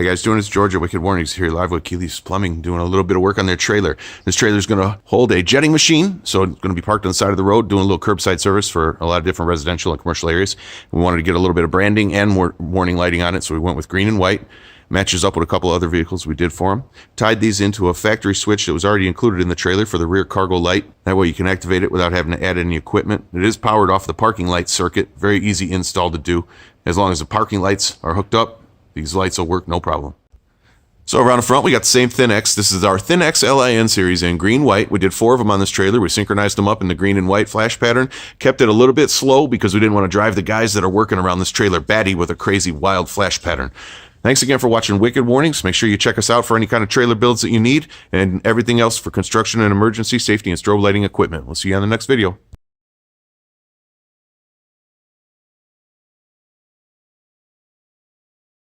Hi guys, doing this Georgia Wicked Warnings here live with Keeley's Plumbing, doing a little bit of work on their trailer. This trailer is going to hold a jetting machine, so it's going to be parked on the side of the road, doing a little curbside service for a lot of different residential and commercial areas. We wanted to get a little bit of branding and more warning lighting on it, so we went with green and white. Matches up with a couple other vehicles we did for them. Tied these into a factory switch that was already included in the trailer for the rear cargo light. That way you can activate it without having to add any equipment. It is powered off the parking light circuit. Very easy install to do. As long as the parking lights are hooked up, these lights will work no problem. So around the front, we got the same Thin-X. This is our Thin-X LIN series in green-white. We did 4 of them on this trailer. We synchronized them up in the green and white flash pattern. Kept it a little bit slow because we didn't want to drive the guys that are working around this trailer batty with a crazy wild flash pattern. Thanks again for watching Wicked Warnings. Make sure you check us out for any kind of trailer builds that you need and everything else for construction and emergency safety and strobe lighting equipment. We'll see you on the next video.